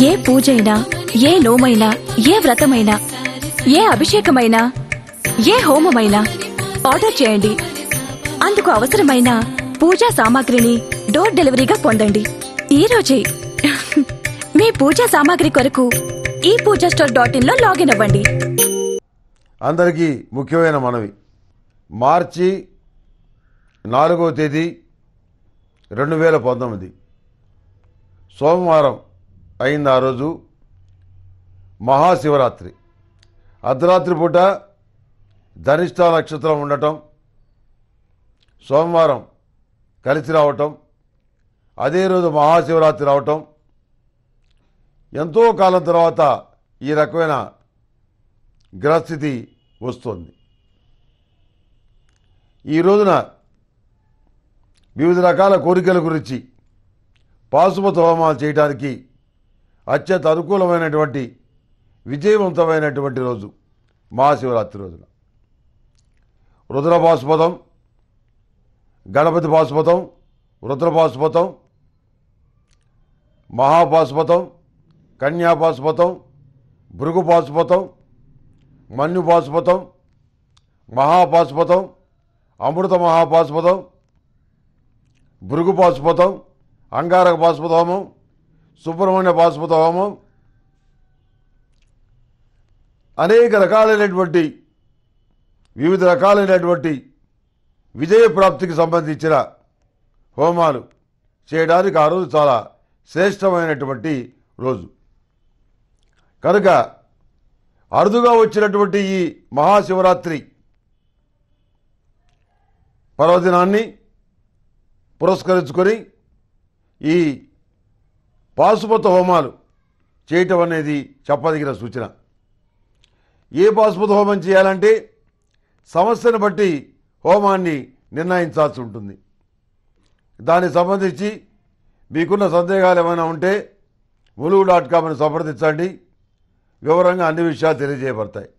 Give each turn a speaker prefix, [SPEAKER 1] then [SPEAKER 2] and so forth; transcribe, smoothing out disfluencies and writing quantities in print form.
[SPEAKER 1] ఏ పూజైనా, ఏ నోమైనా, ఏ వ్రతమైనా, ఏ అభిషేకమైనా, ఏ హోమమైనా ఆర్డర్ చేయండి. అందుకు అవసరమైన పూజా సామాగ్రిని డోర్ డెలివరీగా పొందండి. ఈ రోజే మీ పూజా సామాగ్రి కొరకు ఈ పూజాస్టోర్.in లో లాగిన్ అవ్వండి.
[SPEAKER 2] అందరికీ ముఖ్యమైన మనవి, మార్చి 4వ తేదీ 2019 సోమవారం అయింది. ఆ రోజు మహాశివరాత్రి. అర్ధరాత్రి పూట ధనిష్ట నక్షత్రం ఉండటం, సోమవారం కలిసి రావటం, అదే రోజు మహాశివరాత్రి రావటం, ఎంతో కాలం తర్వాత ఈ రకమైన గ్రహస్థితి వస్తుంది. ఈ రోజున వివిధ రకాల కోరికల గురించి పాశుపత హోమాలు చేయడానికి అత్యంత అనుకూలమైనటువంటి విజయవంతమైనటువంటి రోజు మహాశివరాత్రి రోజున. రుద్ర పాశుపతం, గణపతి పాశుపతం, రుద్ర పాశుపతం, మహాపాశుపతం, కన్యా పాశుపతం, భృగు పాశుపతం, మన్యు పాశుపతం, మహాపాశుపతం, అమృత మహాపాశుపతం, భృగు పాశుపతం, అంగారక పాశుపత హోమం, సుబ్రహ్మణ్య పాశుపత హోమం, అనేక రకాలైనటువంటి వివిధ రకాలైనటువంటి విజయ ప్రాప్తికి సంబంధించిన హోమాలు చేయడానికి ఆ రోజు చాలా శ్రేష్టమైనటువంటి రోజు. కనుక అరుదుగా వచ్చినటువంటి ఈ మహాశివరాత్రి పర్వదినాన్ని పురస్కరించుకొని ఈ పాశుపత హోమాలు చేయటం అనేది చెప్పదగిన సూచన. ఏ పాశుపత హోమం చేయాలంటే సమస్యను బట్టి హోమాన్ని నిర్ణయించాల్సి ఉంటుంది. దానికి సంబంధించి మీకున్న సందేహాలు ఏమైనా ఉంటే muలుగు.com సంప్రదించండి. వివరంగా అన్ని విషయాలు తెలియజేయబడతాయి.